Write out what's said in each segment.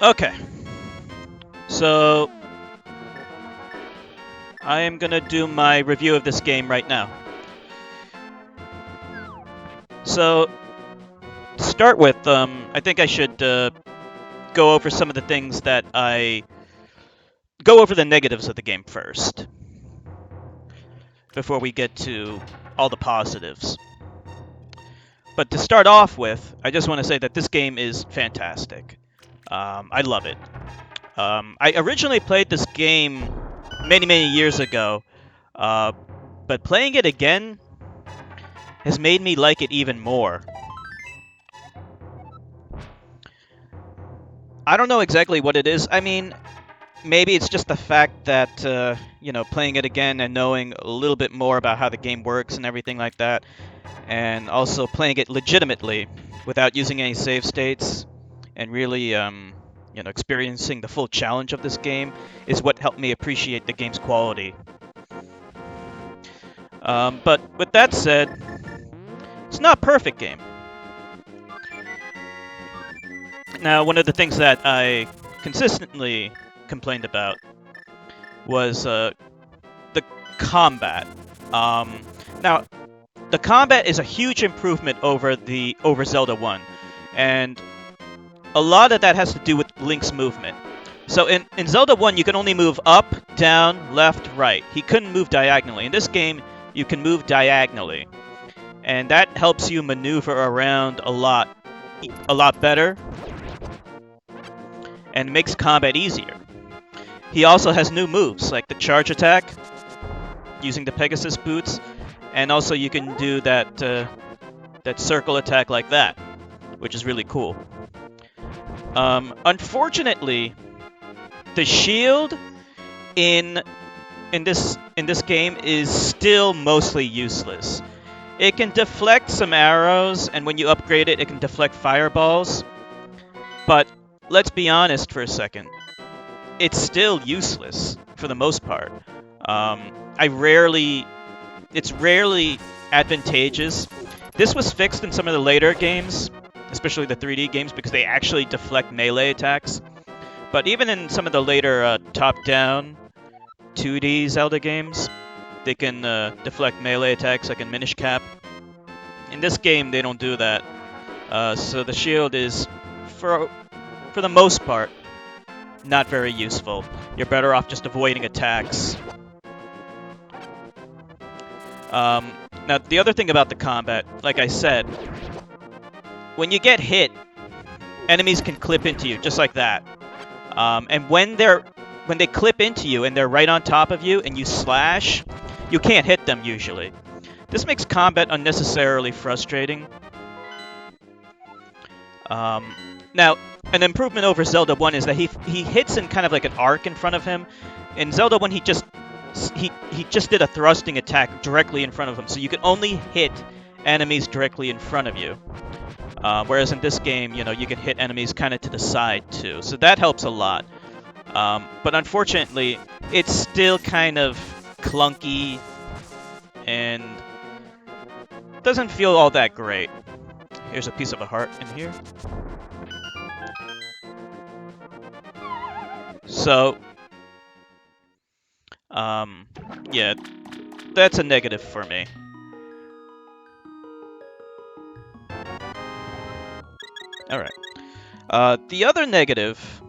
Okay, so I am gonna do my review of this game right now. So, to start with, I think I should go over some of the things that I go over the negatives of the game first before we get to all the positives. But to start off with, I just want to say that this game is fantastic. I love it. I originally played this game many years ago, uh, but playing it again has made me like it even more. I don't know exactly what it is. I mean, maybe it's just the fact that playing it again and knowing a little bit more about how the game works and everything like that, and also playing it legitimately without using any save states and really experiencing the full challenge of this game is what helped me appreciate the game's quality. But with that said, it's not a perfect game. Now, one of the things that I consistently complained about was the combat. Um, Now, the combat is a huge improvement over Zelda 1, and a lot of that has to do with Link's movement. So in Zelda 1, you can only move up, down, left, right. He couldn't move diagonally. In this game, you can move diagonally, and that helps you maneuver around a lot better, and makes combat easier. He also has new moves like the charge attack using the Pegasus boots, and also you can do that circle attack like that, which is really cool. Unfortunately, the shield in in this game is still mostly useless. It can deflect some arrows, and when you upgrade it, it can deflect fireballs. But let's be honest for a second. It's still useless for the most part. I rarely, it's rarely advantageous. This was fixed in some of the later games, especially the 3D games, because they actually deflect melee attacks. But even in some of the later top-down 2D Zelda games, they can deflect melee attacks like in Minish Cap. In this game, they don't do that. So the shield is, for the most part, not very useful. You're better off just avoiding attacks. Now, the other thing about the combat, like I said, when you get hit, enemies can clip into you just like that. And when they clip into you and they're right on top of you and you slash, you can't hit them usually. This makes combat unnecessarily frustrating. Now, an improvement over Zelda 1 is that he hits in kind of like an arc in front of him. In Zelda 1, he just did a thrusting attack directly in front of him, so you can only hit enemies directly in front of you. Whereas in this game, you can hit enemies kind of to the side too, so that helps a lot. But unfortunately, it's still kind of clunky and doesn't feel all that great. Here's a piece of a heart in here. So, yeah, that's a negative for me. All right. The other negative,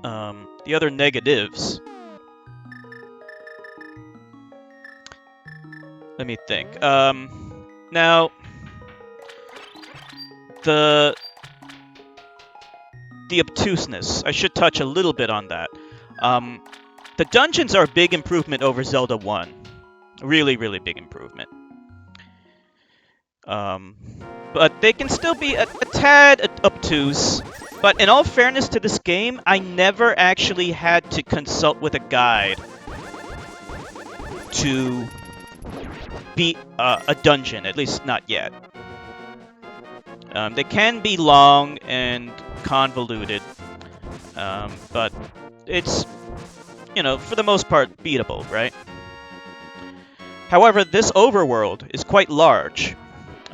the other negatives. Let me think. Now, the obtuseness. I should touch a little bit on that. The dungeons are a big improvement over Zelda 1. Really big improvement. But they can still be a tad obtuse. But in all fairness to this game, I never actually had to consult with a guide to beat a dungeon, at least not yet. They can be long and convoluted, but it's, for the most part, beatable, right? However, this overworld is quite large.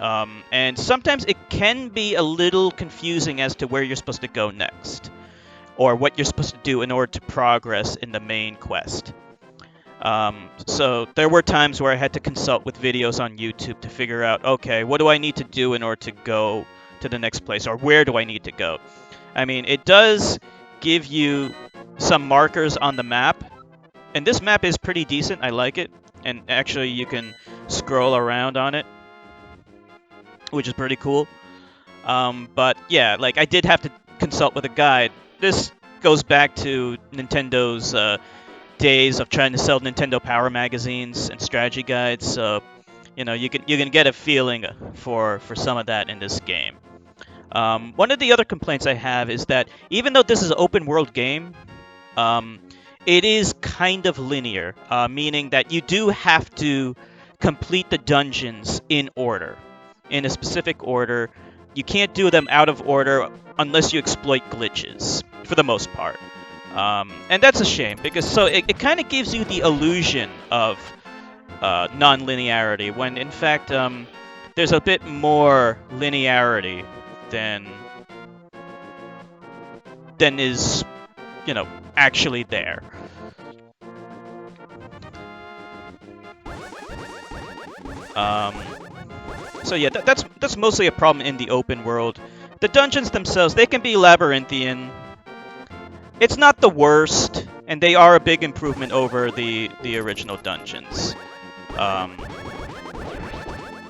And sometimes it can be a little confusing as to where you're supposed to go next, or what you're supposed to do in order to progress in the main quest. So there were times where I had to consult with videos on YouTube to figure out, okay, what do I need to do in order to go to the next place, or where do I need to go? I mean, it does give you some markers on the map, and this map is pretty decent. I like it, and actually you can scroll around on it, which is pretty cool. But yeah, like I did have to consult with a guide. This goes back to Nintendo's days of trying to sell Nintendo Power magazines and strategy guides. So, you know, you can get a feeling for some of that in this game. One of the other complaints I have is that even though this is an open world game, it is kind of linear, meaning that you do have to complete the dungeons in order, in a specific order. You can't do them out of order unless you exploit glitches, for the most part. And that's a shame, because it kind of gives you the illusion of non-linearity, when in fact there's a bit more linearity than is, you know, actually there. So yeah, that's mostly a problem in the open world. The dungeons themselves, they can be labyrinthian. It's not the worst, and they are a big improvement over the original dungeons.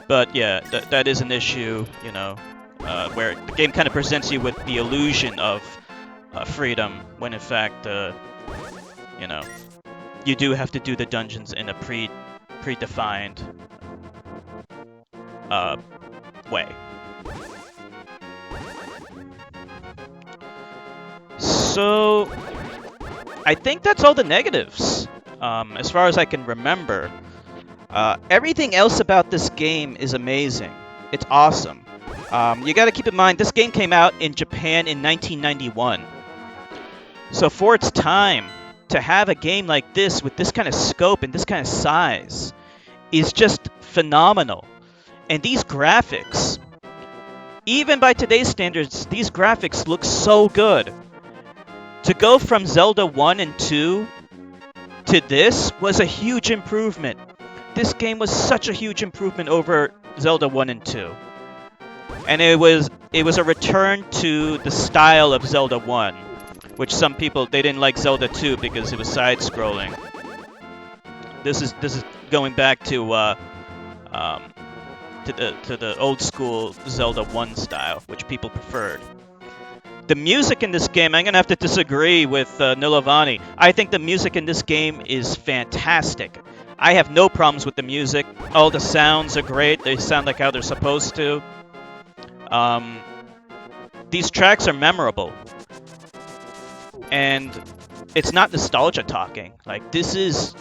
But yeah, that is an issue, you know, where the game kind of presents you with the illusion of freedom, when in fact, you know, you do have to do the dungeons in a predefined way. So I think that's all the negatives, as far as I can remember. Everything else about this game is amazing. It's awesome. You got to keep in mind, this game came out in Japan in 1991. So for its time, to have a game like this with this kind of scope and this kind of size is just phenomenal. And these graphics, even by today's standards, these graphics look so good. To go from Zelda 1 and 2 to this was a huge improvement. This game was such a huge improvement over Zelda 1 and 2. And it was a return to the style of Zelda 1, which some people, they didn't like Zelda 2 because it was side-scrolling. This is going back to the old school Zelda 1 style, which people preferred. The music in this game, I'm going to have to disagree with Nilovani. I think the music in this game is fantastic. I have no problems with the music. All the sounds are great. They sound like how they're supposed to. These tracks are memorable. And it's not nostalgia talking. Like, this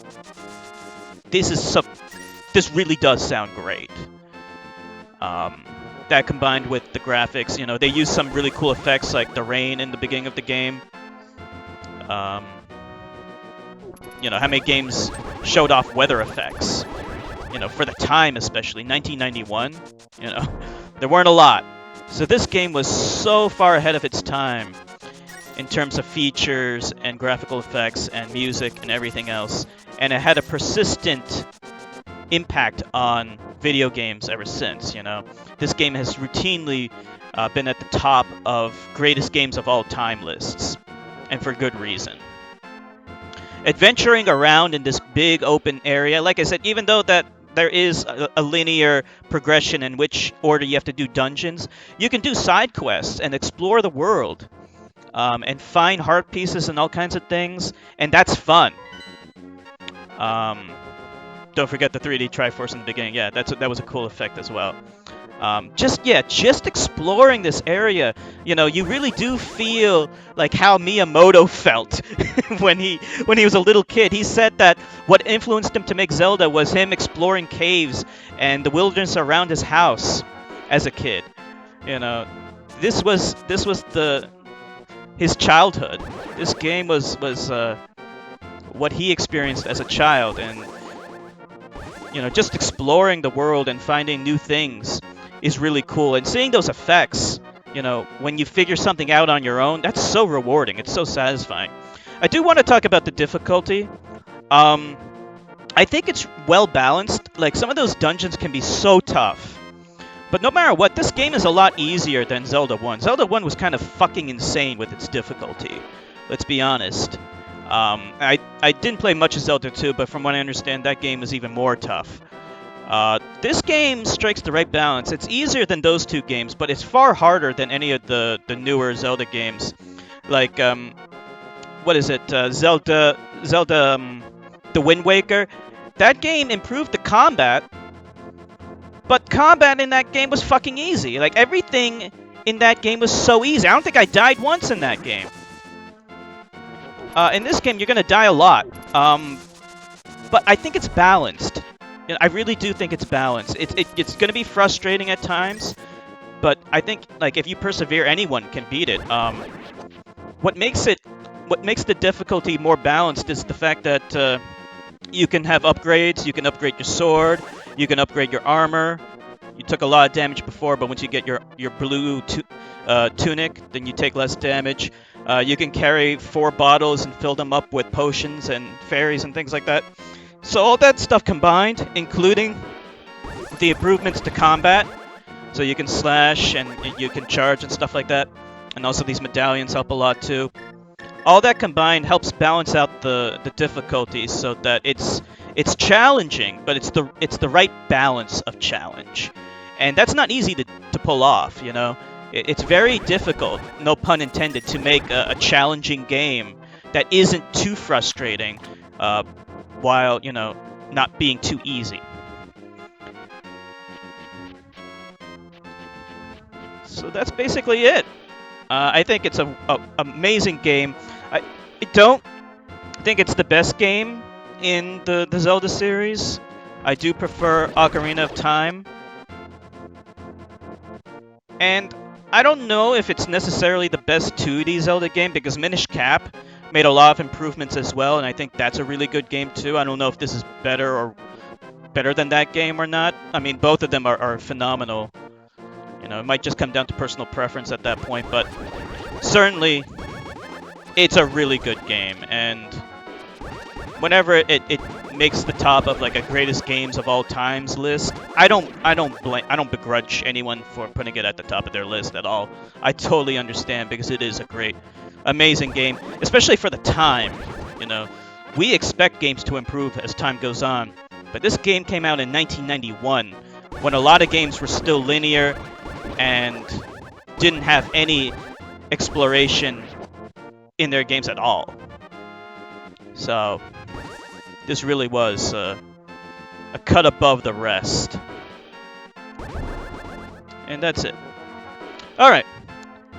really does sound great. That combined with the graphics, you know, they use some really cool effects like the rain in the beginning of the game. You know, how many games showed off weather effects? You know, for the time especially, 1991, you know, there weren't a lot. So this game was so far ahead of its time in terms of features and graphical effects and music and everything else. And it had a persistent impact on video games ever since, you know. This game has routinely been at the top of greatest games of all time lists, and for good reason. Adventuring around in this big open area, like I said, even though that there is a linear progression in which order you have to do dungeons, you can do side quests and explore the world, and find heart pieces and all kinds of things, and that's fun. Don't forget the 3D Triforce in the beginning. Yeah, that was a cool effect as well. Just exploring this area, you know, you really do feel like how Miyamoto felt when he was a little kid. He said that what influenced him to make Zelda was him exploring caves and the wilderness around his house as a kid. You know, this was his childhood. This game was what he experienced as a child, and you know, just exploring the world and finding new things. is really cool. And seeing those effects, you know, when you figure something out on your own, that's so rewarding. It's so satisfying. I do want to talk about the difficulty. Um, I think it's well balanced. Like, some of those dungeons can be so tough. But no matter what, this game is a lot easier than Zelda 1. Zelda 1 was kind of fucking insane with its difficulty. Let's be honest. I didn't play much of Zelda 2, but from what I understand, that game is even more tough. This game strikes the right balance. It's easier than those two games, but it's far harder than any of the newer Zelda games. Like, what is it? Zelda, The Wind Waker. That game improved the combat, but combat in that game was fucking easy. Like, everything in that game was so easy. I don't think I died once in that game. In this game, you're gonna die a lot. But I think it's balanced. I really do think it's balanced. It's gonna be frustrating at times, but I think, like, if you persevere, anyone can beat it. What makes the difficulty more balanced is the fact that you can have upgrades. You can upgrade your sword. You can upgrade your armor. You took a lot of damage before, but once you get your blue tunic, then you take less damage. You can carry 4 bottles and fill them up with potions and fairies and things like that. So all that stuff combined, including the improvements to combat, so you can slash and you can charge and stuff like that, and also these medallions help a lot too. All that combined helps balance out the difficulties so that it's challenging, but it's the right balance of challenge, and that's not easy to pull off. You know, it's very difficult, no pun intended, to make a challenging game that isn't too frustrating, while, you know, not being too easy. So that's basically it. I think it's a amazing game. I don't think it's the best game in the Zelda series. I do prefer Ocarina of Time. And I don't know if it's necessarily the best 2D Zelda game, because Minish Cap made a lot of improvements as well, and I think that's a really good game too. I don't know if this is better than that game or not. I mean, both of them are phenomenal. You know, it might just come down to personal preference at that point, but certainly it's a really good game, and whenever it makes the top of, like, a greatest games of all times list, I don't begrudge anyone for putting it at the top of their list at all. I totally understand, because it is a great, amazing game, especially for the time. You know, we expect games to improve as time goes on, but this game came out in 1991, when a lot of games were still linear and didn't have any exploration in their games at all. So this really was a cut above the rest. And that's it. Alright,